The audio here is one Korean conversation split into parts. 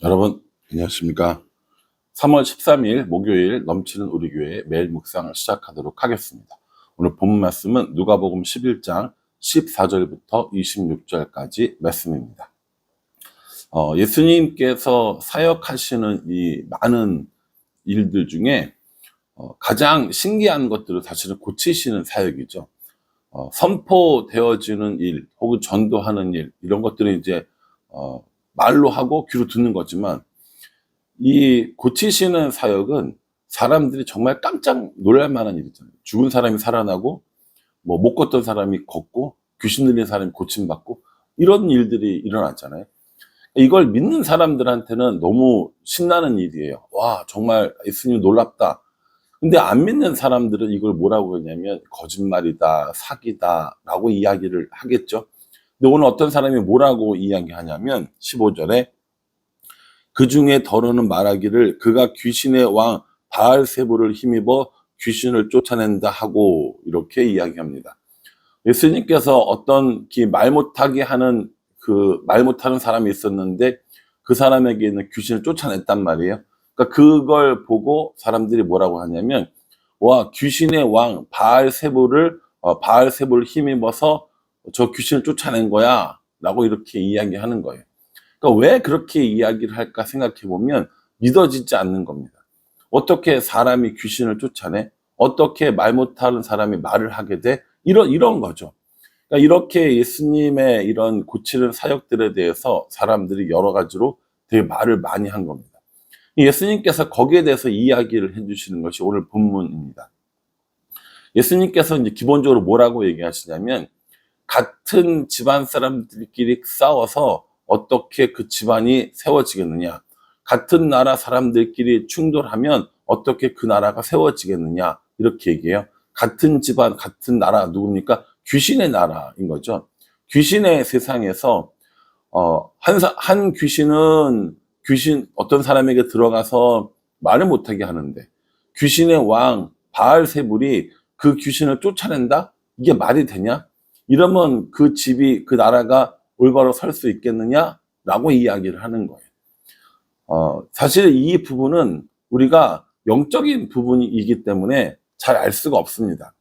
여러분 안녕하십니까? 3월 13일 목요일 넘치는 우리 교회 매일 묵상을 시작하도록 하겠습니다. 오늘 본문 말씀은 누가복음 11장 14절부터 26절까지 말씀입니다. 예수님께서 사역하시는 이 많은 일들 중에 가장 신기한 것들을 사실은 고치시는 사역이죠. 선포되어지는 일 혹은 전도하는 일, 이런 것들은 이제 말로 하고 귀로 듣는 거지만, 이 고치시는 사역은 사람들이 정말 깜짝 놀랄 만한 일이잖아요. 죽은 사람이 살아나고, 못 걷던 사람이 걷고, 귀신 들린 사람이 고침받고, 이런 일들이 일어났잖아요. 이걸 믿는 사람들한테는 너무 신나는 일이에요. 와, 정말 예수님 놀랍다. 근데 안 믿는 사람들은 이걸 뭐라고 하냐면 거짓말이다, 사기다 라고 이야기를 하겠죠. 근데 오늘 어떤 사람이 뭐라고 이야기하냐면 15절에 그 중에 더러는 말하기를 그가 귀신의 왕 바알세부를 힘입어 귀신을 쫓아낸다 하고, 이렇게 이야기합니다. 예수님께서 어떤 말 못하게 하는 말 못하는 사람이 있었는데 그 사람에게 있는 귀신을 쫓아냈단 말이에요. 그러니까 그걸 보고 사람들이 뭐라고 하냐면, 와, 귀신의 왕 바알세부를 힘입어서 저 귀신을 쫓아낸 거야 라고 이렇게 이야기하는 거예요. 그러니까 왜 그렇게 이야기를 할까 생각해 보면 믿어지지 않는 겁니다. 어떻게 사람이 귀신을 쫓아내? 어떻게 말 못하는 사람이 말을 하게 돼? 이런 거죠. 그러니까 이렇게 예수님의 이런 고치는 사역들에 대해서 사람들이 여러 가지로 되게 말을 많이 한 겁니다. 예수님께서 거기에 대해서 이야기를 해주시는 것이 오늘 본문입니다. 예수님께서 이제 기본적으로 뭐라고 얘기하시냐면, 같은 집안 사람들끼리 싸워서 어떻게 그 집안이 세워지겠느냐, 같은 나라 사람들끼리 충돌하면 어떻게 그 나라가 세워지겠느냐, 이렇게 얘기해요. 같은 집안, 같은 나라, 누굽니까? 귀신의 나라인 거죠. 귀신의 세상에서 한 귀신은 어떤 사람에게 들어가서 말을 못하게 하는데, 귀신의 왕 바알세불이 그 귀신을 쫓아낸다? 이게 말이 되냐? 이러면 그 집이, 그 나라가 올바로 설 수 있겠느냐라고 이야기를 하는 거예요. 사실 이 부분은 우리가 영적인 부분이기 때문에 잘 알 수가 없습니다.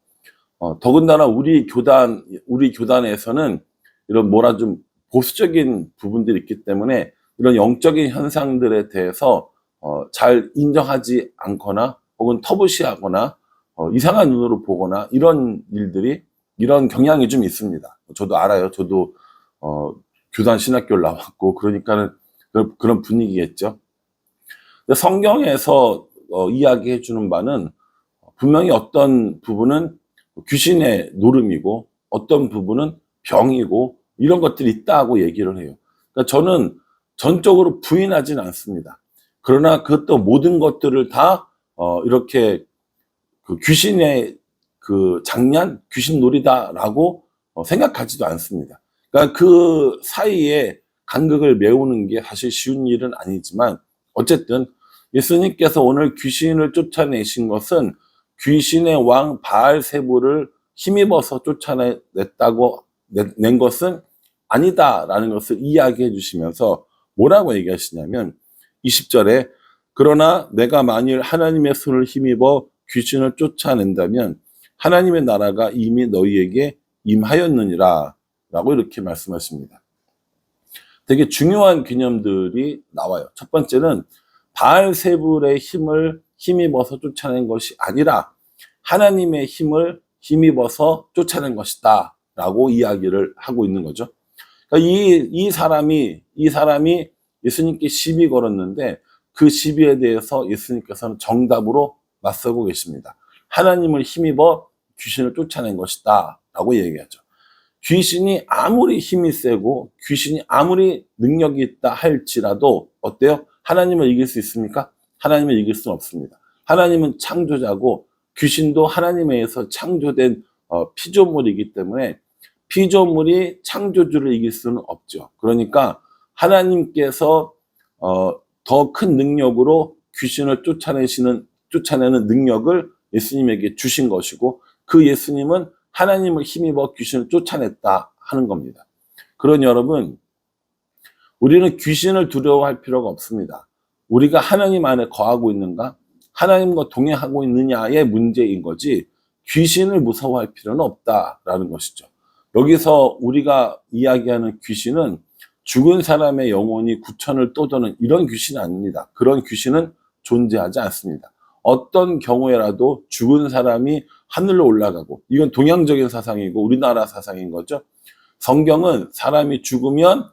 더군다나 우리 교단에서는 이런 좀 보수적인 부분들이 있기 때문에 이런 영적인 현상들에 대해서 잘 인정하지 않거나 혹은 터부시하거나 이상한 눈으로 보거나, 이런 경향이 좀 있습니다. 저도 알아요. 저도 교단 신학교를 나왔고, 그러니까는 그런 분위기겠죠. 근데 성경에서 이야기해 주는 바는 분명히 어떤 부분은 귀신의 노름이고 어떤 부분은 병이고, 이런 것들이 있다고 얘기를 해요. 그러니까 저는 전적으로 부인하지는 않습니다. 그러나 그것도 모든 것들을 다 이렇게 귀신의 장난, 귀신 놀이다라고 생각하지도 않습니다. 그러니까 그 사이에 간극을 메우는 게 사실 쉬운 일은 아니지만, 어쨌든 예수님께서 오늘 귀신을 쫓아내신 것은 귀신의 왕 바알세부를 힘입어서 낸 것은 아니다라는 것을 이야기해 주시면서 뭐라고 얘기하시냐면, 20절에 그러나 내가 만일 하나님의 손을 힘입어 귀신을 쫓아낸다면 하나님의 나라가 이미 너희에게 임하였느니라 라고 이렇게 말씀하십니다. 되게 중요한 개념들이 나와요. 첫 번째는 바알세불의 힘을 힘입어서 쫓아낸 것이 아니라 하나님의 힘을 힘입어서 쫓아낸 것이다 라고 이야기를 하고 있는 거죠. 그러니까 이 사람이 예수님께 시비 걸었는데 그 시비에 대해서 예수님께서는 정답으로 맞서고 계십니다. 하나님을 힘입어 귀신을 쫓아낸 것이다 라고 얘기하죠. 귀신이 아무리 힘이 세고 귀신이 아무리 능력이 있다 할지라도 어때요? 하나님을 이길 수 있습니까? 하나님을 이길 수는 없습니다. 하나님은 창조자고 귀신도 하나님에 의해서 창조된 피조물이기 때문에 피조물이 창조주를 이길 수는 없죠. 그러니까 하나님께서 더 큰 능력으로 귀신을 쫓아내는 능력을 예수님에게 주신 것이고, 그 예수님은 하나님을 힘입어 귀신을 쫓아냈다 하는 겁니다. 그러니 여러분, 우리는 귀신을 두려워할 필요가 없습니다. 우리가 하나님 안에 거하고 있는가? 하나님과 동행하고 있느냐의 문제인 거지 귀신을 무서워할 필요는 없다라는 것이죠. 여기서 우리가 이야기하는 귀신은 죽은 사람의 영혼이 구천을 떠도는 이런 귀신은 아닙니다. 그런 귀신은 존재하지 않습니다. 어떤 경우에라도 죽은 사람이 하늘로 올라가고, 이건 동양적인 사상이고 우리나라 사상인 거죠. 성경은 사람이 죽으면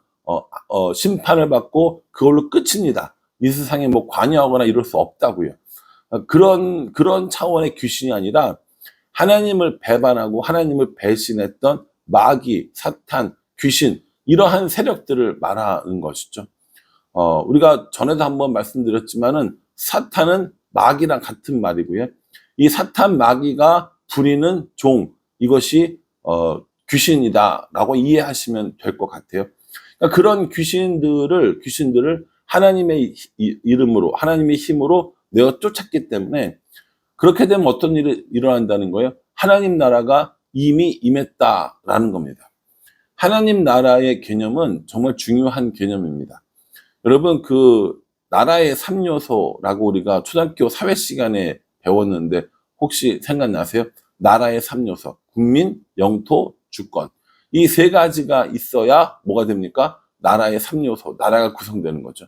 심판을 받고 그걸로 끝입니다. 이 세상에 뭐 관여하거나 이럴 수 없다고요. 그런 차원의 귀신이 아니라 하나님을 배반하고 하나님을 배신했던 마귀, 사탄, 귀신, 이러한 세력들을 말하는 것이죠. 우리가 전에도 한번 말씀드렸지만은 사탄은 마귀랑 같은 말이고요. 이 사탄 마귀가 부리는 종, 이것이 귀신이다라고 이해하시면 될 것 같아요. 그러니까 그런 귀신들을 하나님의 이름으로, 하나님의 힘으로 내어 쫓았기 때문에 그렇게 되면 어떤 일이 일어난다는 거예요? 하나님 나라가 이미 임했다라는 겁니다. 하나님 나라의 개념은 정말 중요한 개념입니다. 여러분, 그 나라의 3요소라고 우리가 초등학교 사회 시간에 배웠는데 혹시 생각나세요? 나라의 3요소, 국민, 영토, 주권. 이 세 가지가 있어야 뭐가 됩니까? 나라의 3요소, 나라가 구성되는 거죠.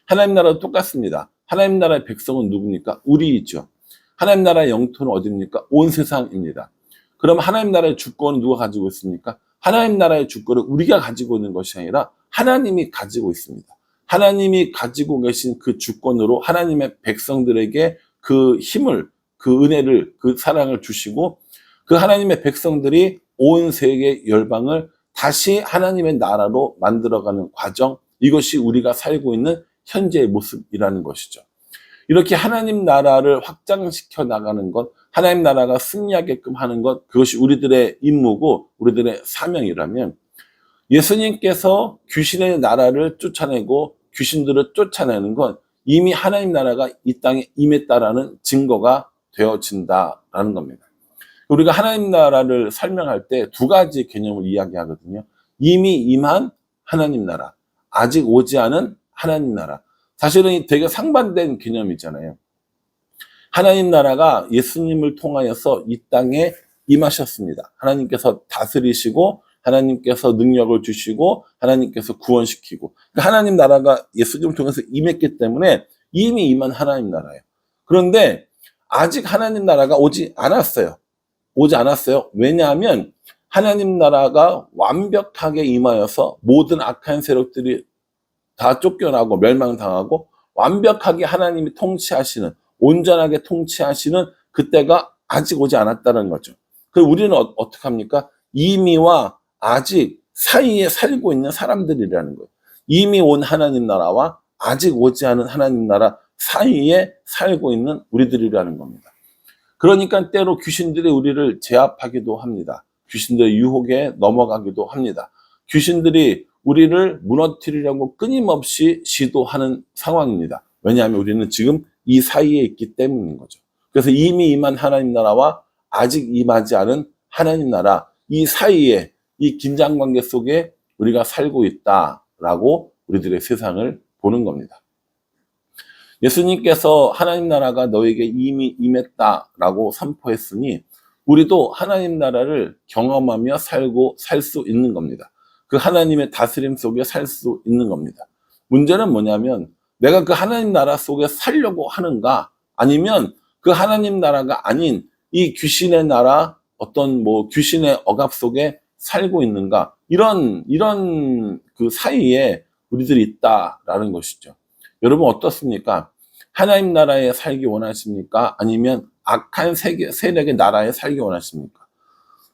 하나님 나라도 똑같습니다. 하나님 나라의 백성은 누굽니까? 우리이죠. 하나님 나라의 영토는 어디입니까? 온 세상입니다. 그럼 하나님 나라의 주권은 누가 가지고 있습니까? 하나님 나라의 주권을 우리가 가지고 있는 것이 아니라 하나님이 가지고 있습니다. 하나님이 가지고 계신 그 주권으로 하나님의 백성들에게 그 힘을, 그 은혜를, 그 사랑을 주시고 그 하나님의 백성들이 온 세계 열방을 다시 하나님의 나라로 만들어가는 과정, 이것이 우리가 살고 있는 현재의 모습이라는 것이죠. 이렇게 하나님 나라를 확장시켜 나가는 것, 하나님 나라가 승리하게끔 하는 것, 그것이 우리들의 임무고 우리들의 사명이라면 예수님께서 귀신의 나라를 쫓아내고 귀신들을 쫓아내는 건 이미 하나님 나라가 이 땅에 임했다라는 증거가 되어진다라는 겁니다. 우리가 하나님 나라를 설명할 때 두 가지 개념을 이야기하거든요. 이미 임한 하나님 나라, 아직 오지 않은 하나님 나라. 사실은 되게 상반된 개념이잖아요. 하나님 나라가 예수님을 통하여서 이 땅에 임하셨습니다. 하나님께서 다스리시고 하나님께서 능력을 주시고 하나님께서 구원시키고, 그러니까 하나님 나라가 예수님을 통해서 임했기 때문에 이미 임한 하나님 나라예요. 그런데 아직 하나님 나라가 오지 않았어요. 왜냐하면 하나님 나라가 완벽하게 임하여서 모든 악한 세력들이 다 쫓겨나고 멸망당하고 완벽하게 하나님이 통치하시는, 온전하게 통치하시는 그때가 아직 오지 않았다는 거죠. 그럼 우리는 어떻게 합니까? 이미와 아직 사이에 살고 있는 사람들이라는 거예요. 이미 온 하나님 나라와 아직 오지 않은 하나님 나라 사이에 살고 있는 우리들이라는 겁니다. 그러니까 때로 귀신들이 우리를 제압하기도 합니다. 귀신들의 유혹에 넘어가기도 합니다. 귀신들이 우리를 무너뜨리려고 끊임없이 시도하는 상황입니다. 왜냐하면 우리는 지금 이 사이에 있기 때문인 거죠. 그래서 이미 임한 하나님 나라와 아직 임하지 않은 하나님 나라, 이 사이에, 이 긴장관계 속에 우리가 살고 있다라고 우리들의 세상을 보는 겁니다. 예수님께서 하나님 나라가 너에게 이미 임했다라고 선포했으니 우리도 하나님 나라를 경험하며 살고 살 수 있는 겁니다. 그 하나님의 다스림 속에 살 수 있는 겁니다. 문제는 뭐냐면 내가 그 하나님 나라 속에 살려고 하는가, 아니면 그 하나님 나라가 아닌 이 귀신의 나라, 어떤 뭐 귀신의 억압 속에 살고 있는가, 이런 그 사이에 우리들이 있다라는 것이죠. 여러분 어떻습니까? 하나님 나라에 살기 원하십니까? 아니면 악한 세력의 나라에 살기 원하십니까?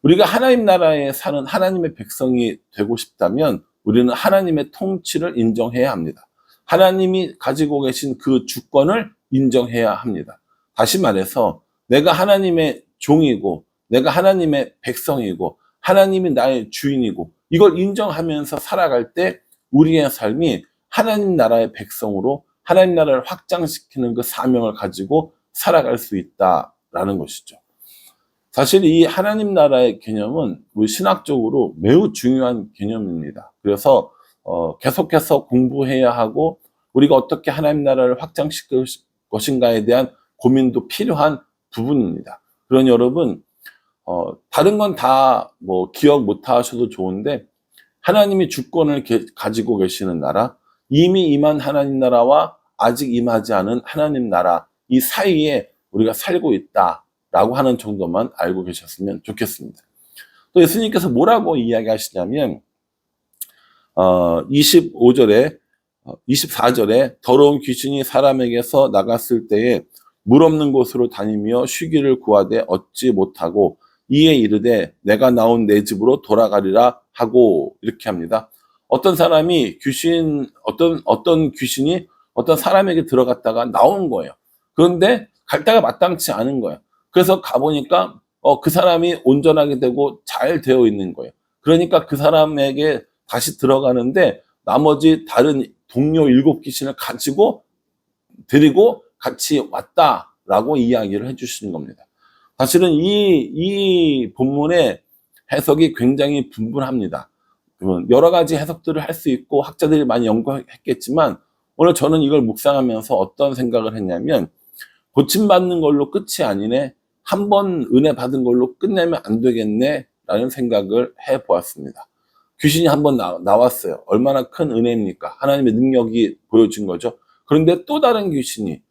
우리가 하나님 나라에 사는 하나님의 백성이 되고 싶다면 우리는 하나님의 통치를 인정해야 합니다. 하나님이 가지고 계신 그 주권을 인정해야 합니다. 다시 말해서 내가 하나님의 종이고 내가 하나님의 백성이고 하나님이 나의 주인이고 이걸 인정하면서 살아갈 때 우리의 삶이 하나님 나라의 백성으로 하나님 나라를 확장시키는 그 사명을 가지고 살아갈 수 있다라는 것이죠. 사실 이 하나님 나라의 개념은 우리 신학적으로 매우 중요한 개념입니다. 그래서 계속해서 공부해야 하고 우리가 어떻게 하나님 나라를 확장시킬 것인가에 대한 고민도 필요한 부분입니다. 그러니 여러분 다른 건 다 뭐 기억 못 하셔도 좋은데 하나님이 주권을 가지고 계시는 나라, 이미 임한 하나님 나라와 아직 임하지 않은 하나님 나라, 이 사이에 우리가 살고 있다라고 하는 정도만 알고 계셨으면 좋겠습니다. 또 예수님께서 뭐라고 이야기하시냐면 25절에 24절에 더러운 귀신이 사람에게서 나갔을 때에 물 없는 곳으로 다니며 쉬기를 구하되 얻지 못하고 이에 이르되 내가 나온 내 집으로 돌아가리라 하고 이렇게 합니다. 어떤 사람이 어떤 귀신이 어떤 사람에게 들어갔다가 나온 거예요. 그런데 갈 데가 마땅치 않은 거예요. 그래서 가보니까 그 사람이 온전하게 되고 잘 되어 있는 거예요. 그러니까 그 사람에게 다시 들어가는데 나머지 다른 동료 7귀신을 가지고 데리고 같이 왔다라고 이야기를 해주시는 겁니다. 사실은 이 본문의 해석이 굉장히 분분합니다. 여러 가지 해석들을 할 수 있고 학자들이 많이 연구했겠지만 오늘 저는 이걸 묵상하면서 어떤 생각을 했냐면 고침받는 걸로 끝이 아니네, 한 번 은혜 받은 걸로 끝내면 안 되겠네 라는 생각을 해보았습니다. 귀신이 한 번 나왔어요. 얼마나 큰 은혜입니까? 하나님의 능력이 보여진 거죠. 그런데 또 다른 귀신이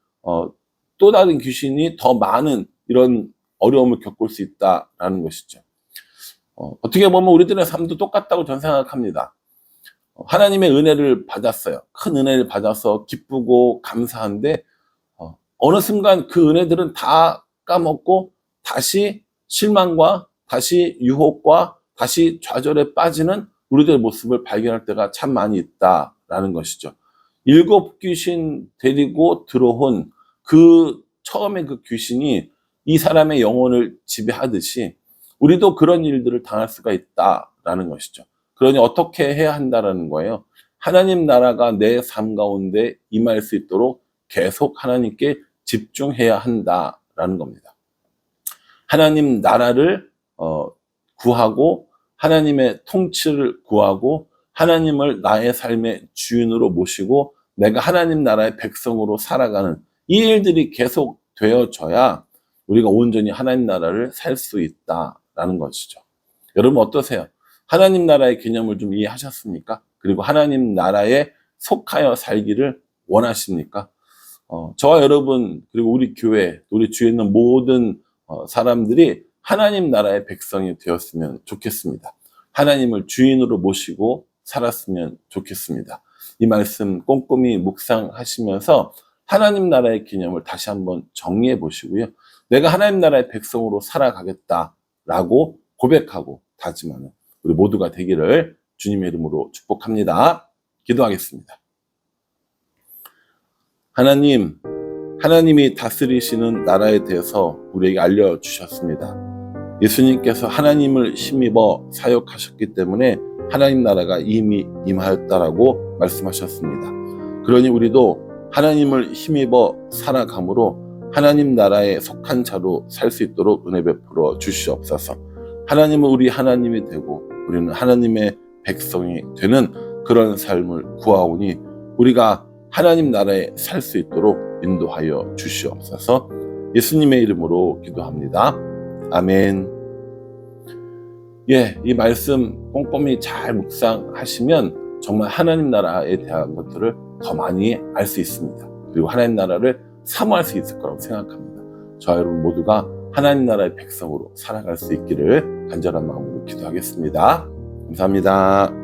더 많은 이런 어려움을 겪을 수 있다라는 것이죠. 어떻게 보면 우리들의 삶도 똑같다고 저는 생각합니다. 하나님의 은혜를 받았어요. 큰 은혜를 받아서 기쁘고 감사한데 어느 순간 그 은혜들은 다 까먹고 다시 실망과 다시 유혹과 다시 좌절에 빠지는 우리들의 모습을 발견할 때가 참 많이 있다라는 것이죠. 7귀신 데리고 들어온 처음에 그 귀신이 이 사람의 영혼을 지배하듯이 우리도 그런 일들을 당할 수가 있다라는 것이죠. 그러니 어떻게 해야 한다라는 거예요. 하나님 나라가 내 삶 가운데 임할 수 있도록 계속 하나님께 집중해야 한다라는 겁니다. 하나님 나라를 구하고 하나님의 통치를 구하고 하나님을 나의 삶의 주인으로 모시고 내가 하나님 나라의 백성으로 살아가는 이 일들이 계속 되어져야 우리가 온전히 하나님 나라를 살 수 있다라는 것이죠. 여러분 어떠세요? 하나님 나라의 개념을 좀 이해하셨습니까? 그리고 하나님 나라에 속하여 살기를 원하십니까? 저와 여러분 그리고 우리 교회, 우리 주위에 있는 모든 사람들이 하나님 나라의 백성이 되었으면 좋겠습니다. 하나님을 주인으로 모시고 살았으면 좋겠습니다. 이 말씀 꼼꼼히 묵상하시면서 하나님 나라의 개념을 다시 한번 정리해 보시고요. 내가 하나님 나라의 백성으로 살아가겠다라고 고백하고 다짐하는 우리 모두가 되기를 주님의 이름으로 축복합니다. 기도하겠습니다. 하나님이 다스리시는 나라에 대해서 우리에게 알려주셨습니다. 예수님께서 하나님을 힘입어 사역하셨기 때문에 하나님 나라가 이미 임하였다라고 말씀하셨습니다. 그러니 우리도 하나님을 힘입어 살아감으로 하나님 나라에 속한 자로 살 수 있도록 은혜 베풀어 주시옵소서. 하나님은 우리 하나님이 되고 우리는 하나님의 백성이 되는 그런 삶을 구하오니 우리가 하나님 나라에 살 수 있도록 인도하여 주시옵소서. 예수님의 이름으로 기도합니다. 아멘. 이 말씀 꼼꼼히 잘 묵상하시면 정말 하나님 나라에 대한 것들을 더 많이 알 수 있습니다. 그리고 하나님 나라를 사모할 수 있을 거라고 생각합니다. 저와 여러분 모두가 하나님 나라의 백성으로 살아갈 수 있기를 간절한 마음으로 기도하겠습니다. 감사합니다.